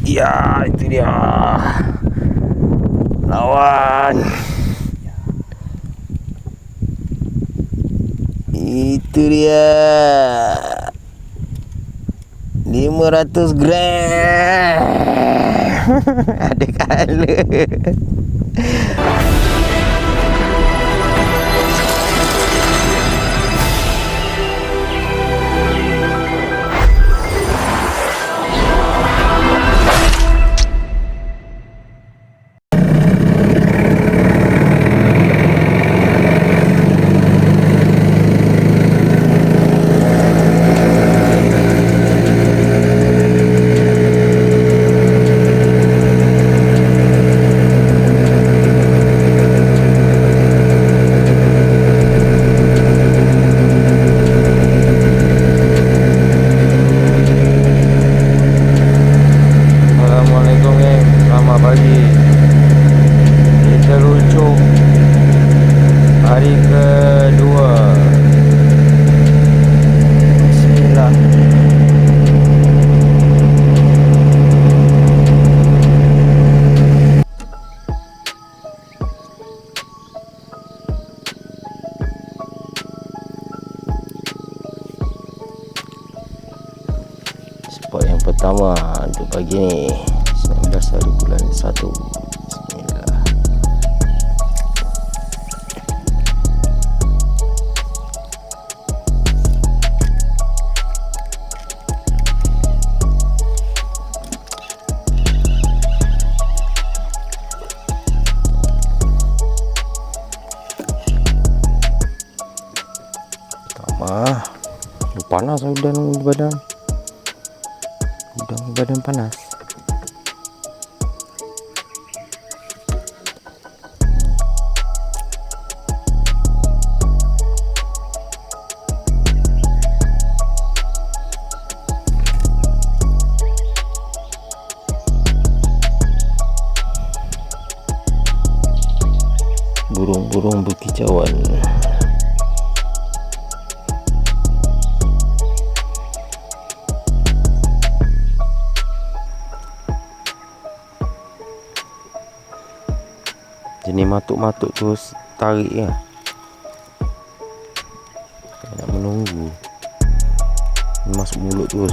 Ya, itu dia lawan. Itu dia 500 gram. Ada kala. Hari kedua. Bismillah. Spot yang pertama untuk pagi ni 19 hari bulan 1. Panas udan di badan. Udan di badan panas. Burung-burung berkicauan. Jenis matuk-matuk tu tarik ya. Nak menunggu. Masuk mulut terus.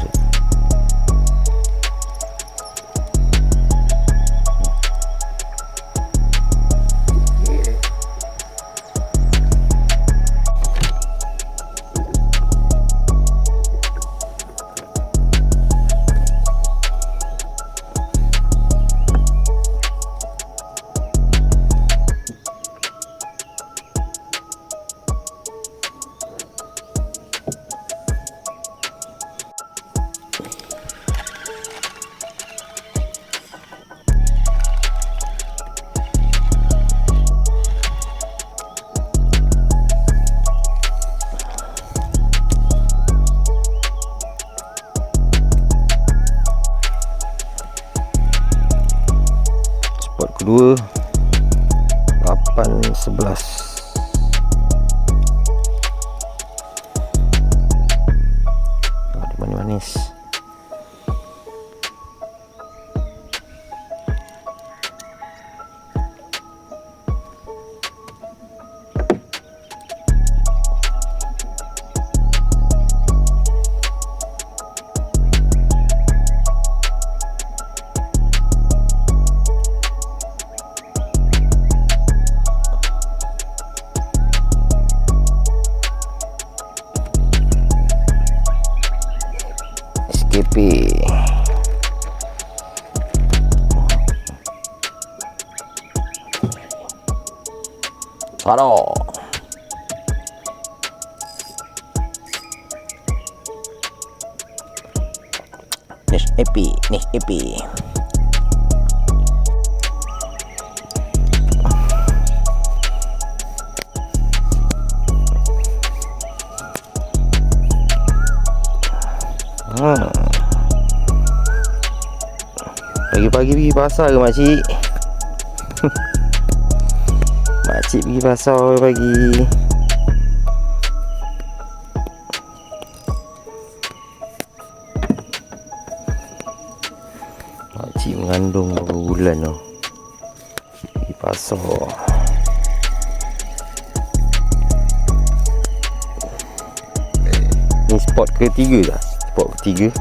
Spot kedua 8-11. Ada manis-manis. SKP. Saro. Nish epi. Pagi-pagi pergi pasar ke makcik? Makcik pergi pasar pagi. Makcik mengandung berapa bulan tu di pasar. Ni spot ketiga dah. Spot ketiga.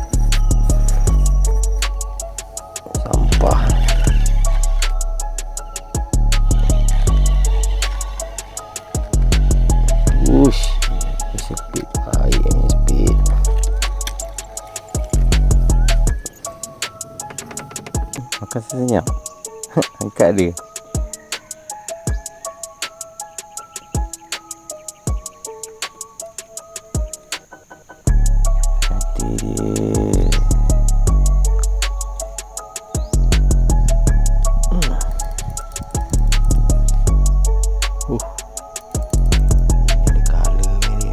Sampah. Ush, sepit air ni sepit. Makan senyap. Angkat dia. Hati dia. Ini colour ni.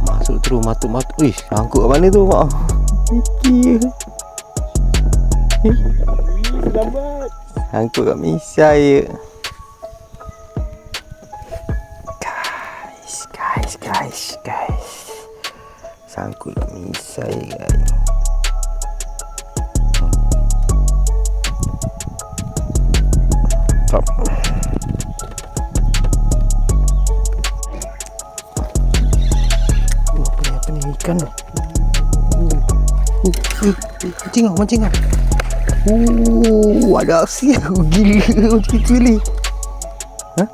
Masuk terus matuk-matuk. Ish, angkut kat mana tu mak? Kiki. Lambat. Angkut kat misai je. Guys. Sangkut kat misai guys. Top. Apa ni ikan tu? Mancing ah. Ada aksi aku gila macam itu ni. Ha?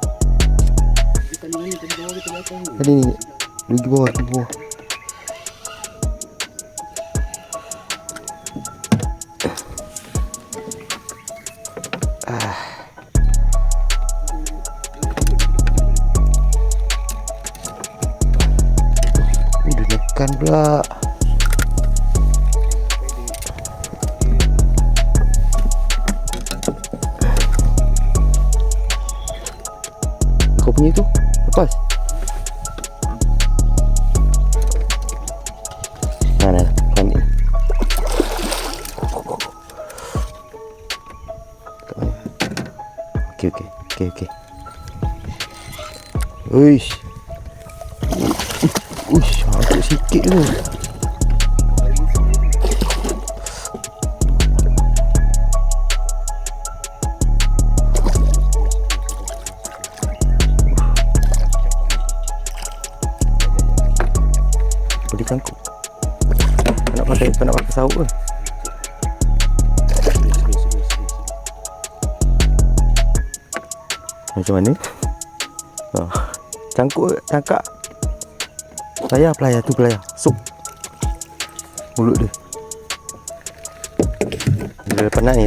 Tadi ni. Pergi bawah. Dia nekan pula. Kau punya tu lepas. Mana kan ni. Okey. Uish, angkat sikit tu. Boleh cangkuk. Kau nak pakai sauk ke? Macam mana? Cangkuk, cangkak. Pelayar tu. Sup mulut dia. Dia penat ni,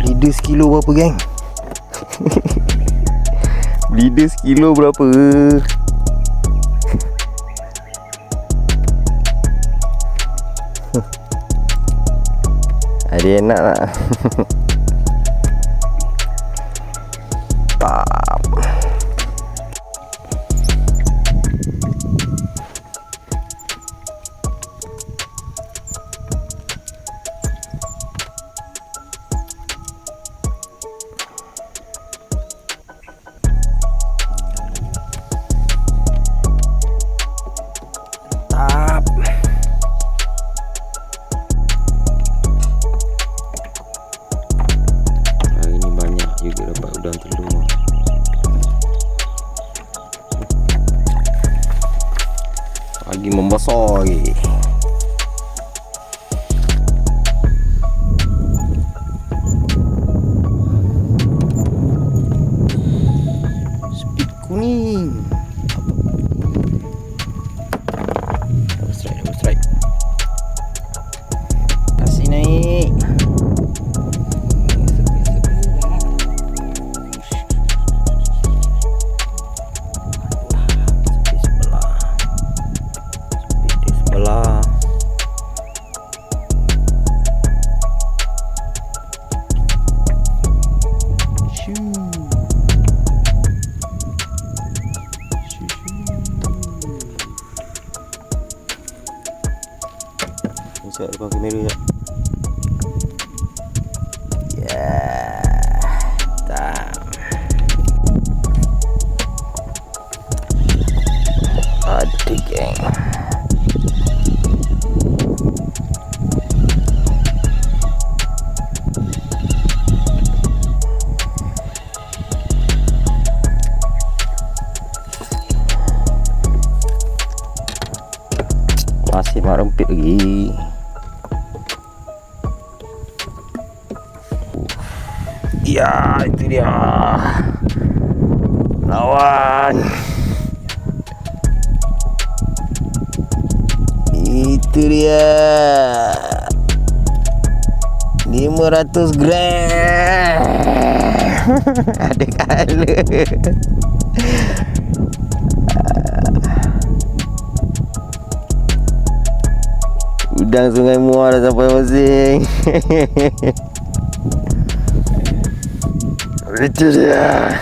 Bleeder sekilo berapa geng? Bleeder sekilo berapa? Ada enak tak? Pap. Juga dapat udang telur. Lagi membesar lagi. Speed kuning. Double strike. Kasih naik. Shoo. Shoo, shoo. Insert depan kamera sekejap. Adik geng. Masih mak rempit lagi. Ya, itu dia. Lawan. Itu dia. 500 gram. Ada kala. Udang Sungai Muar dah sampai masing. Itu dia.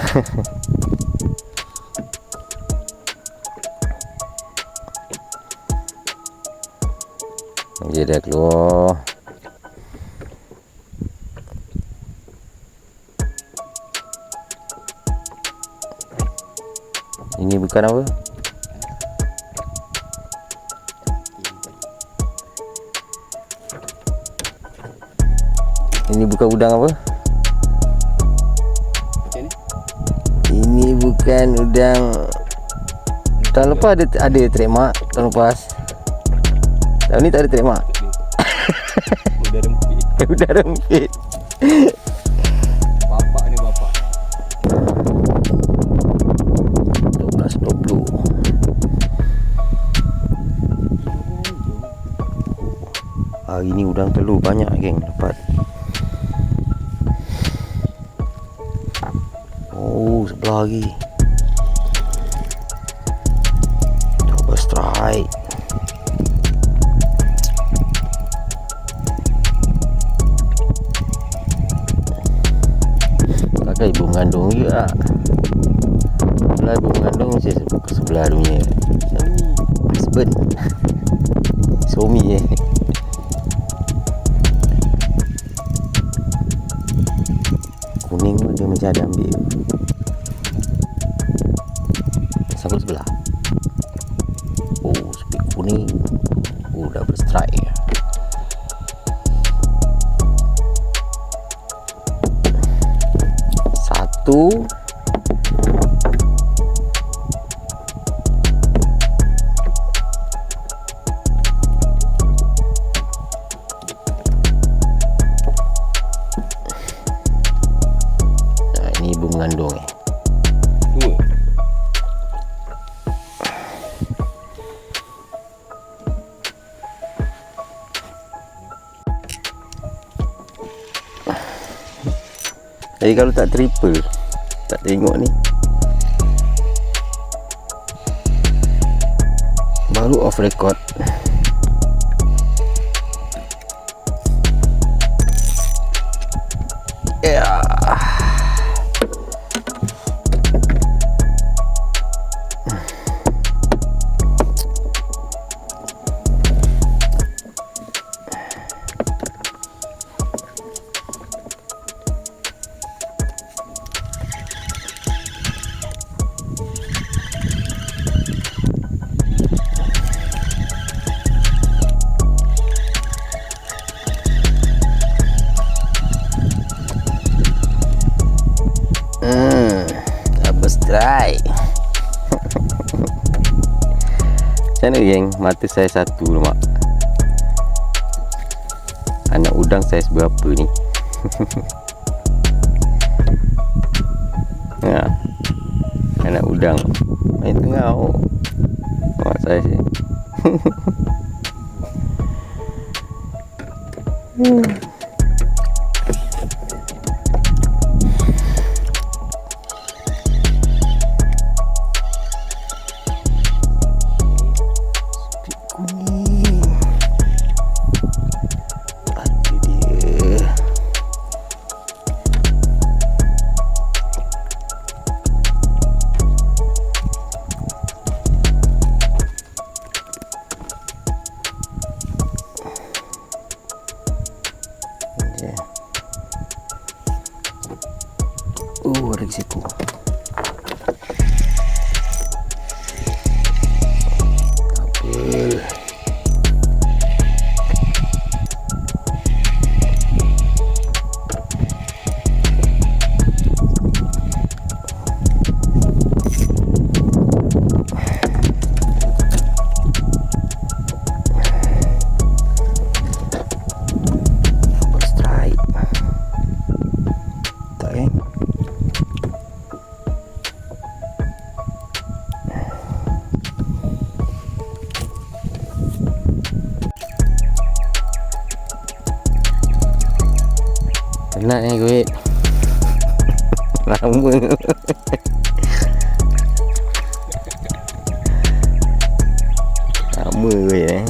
Dia dah keluar. Ini bukan apa? Ini bukan udang apa? Ini bukan udang. Tahun lepas ada trademark. Tahun lepas. Tahun ni tak ada trademark. Udah rempit. Udah rempit. Bapak ni bapak. 12.20. Hari ni udang telur banyak geng dapat. Oh, sebelah lagi. Double strike. Kakak ibu mengandung juga. Sebelah ibu mengandung mesti sebelah dunia. Husband. Suami Kuning tu dia macam ada ambil. Sangkut sebelah. Oh, speed kuning. Oh, double strike. Satu. Nah, ini ibu mengandung Dua. Jadi kalau tak triple, tak tengok ni, baru off record. Ya. Double strike. Macam mana geng? Mata saya satu lemak. Anak udang saiz berapa ni? Ya. Anak udang main tengah. Oh, saiz ni. Ada di situ. Apel. Penat ni kuit. Lama. Lama kuit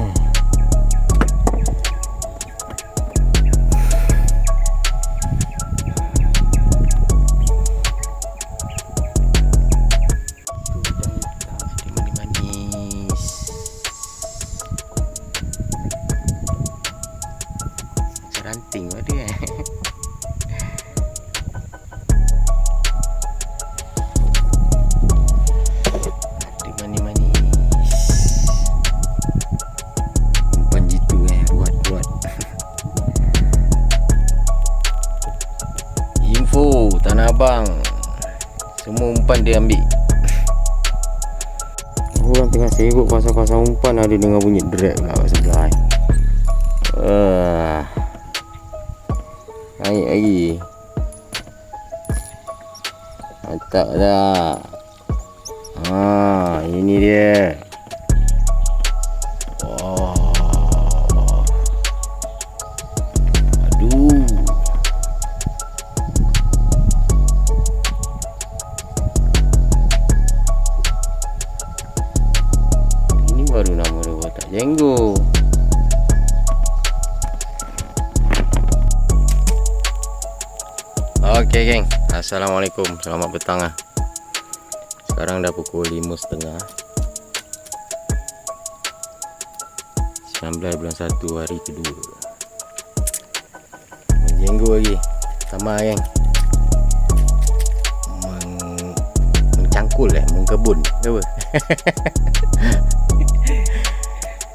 manis. Seranting ada info Tanah Abang, semua umpan dia ambil. Orang tengah sibuk pasang-pasang umpan, ada dengar bunyi drag pula kat sebelah. Naik lagi. Mantap dah. Ini dia. Aduh. Baru nama dia botak jenggo. Okey geng, assalamualaikum, selamat petang lah. Sekarang dah pukul 5.30, 19 bulan 1 hari kedua. Jenggo lagi sama geng. Mencangkul mengkebun ke apa?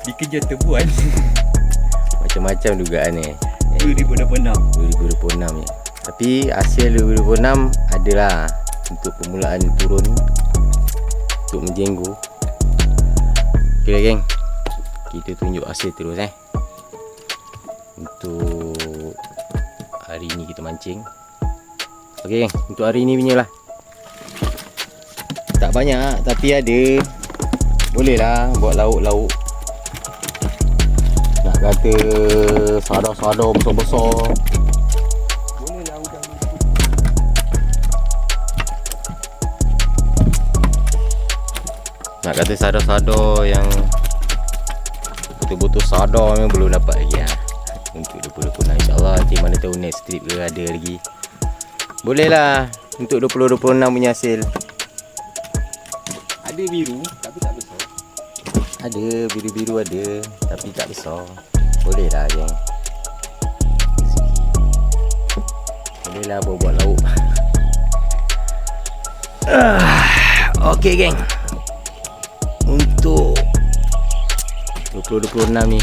Dikejar tebuan. Macam-macam dugaan ni. 2026 ni. Tapi hasil 2026 adalah untuk permulaan turun untuk menjenggo. Okey geng, kita tunjuk hasil terus untuk hari ni kita mancing. Okey geng, untuk hari ni punya lah. Tak banyak tapi ada. Boleh lah buat lauk-lauk. Nak kata sadar-sadar besar-besar. boleh lah udang. Nak kata sadar-sadar yang betul-betul sadar memang belum dapat lagi lah. Untuk 2026 insyaAllah. Nanti mana tahu next trip ke ada lagi. Boleh lah untuk 2026 punya hasil. Ada biru tapi tak besar. Ada biru-biru ada tapi tak besar. Boleh lah geng. Boleh lah buat lauk. Okey geng, untuk 2026 ni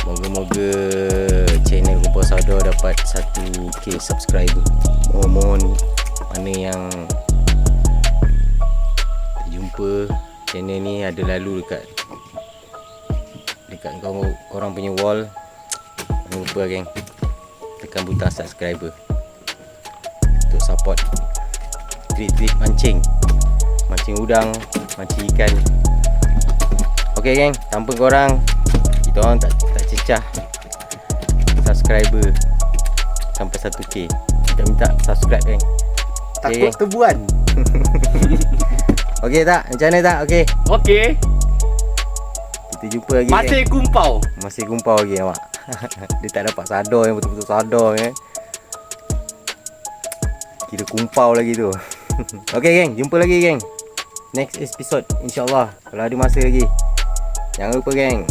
moga-moga channel Kumpul Sadar dapat 1k subscriber. Mohon mana yang terjumpa channel ni ada lalu dekat korang punya wall, jangan lupa geng tekan butang subscriber untuk support trik-trik mancing udang, mancing ikan. Ok geng, tanpa korang kita orang tak cecah subscriber sampai 1k. Kita minta subscribe geng. Takut tebuan. Ok tak? Macam mana tak? Ok, Okey. kita jumpa lagi Masih geng. kumpau. Masih kumpau lagi awak. Dia tak dapat sadar yang betul-betul sadar Kira kumpau lagi tu. Ok geng, jumpa lagi geng next episode insyaAllah. Kalau ada masa lagi. Jangan lupa geng,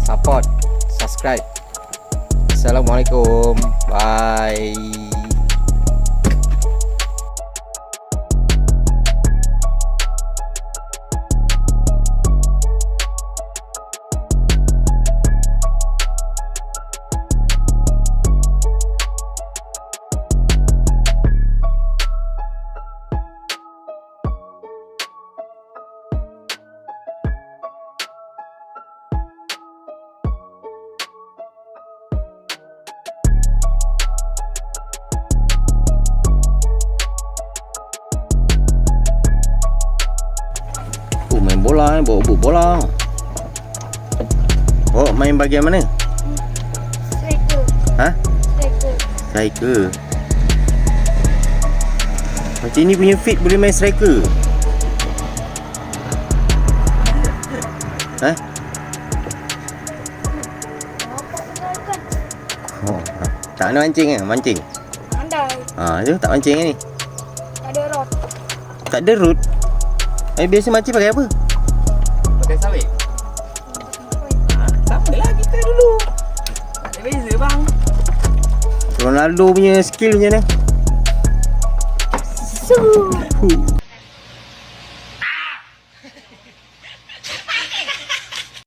support, subscribe. Assalamualaikum. Bye. bola bawa but bola. Bawa main bahagian mana? Striker. Ha? Striker. Striker. Macam ni punya fit boleh main striker. Ha? Bapak tinggalkan. Oh, tak nak mancing ke? Mancing. Andai. Tu tak mancing ni. Tak ada rod. Tak ada root. Biasa mancing pakai apa? Pakai sawit. Sama lah kita dulu. Tak ada beza bang. Ronaldo punya skill macam mana? Su. Huh.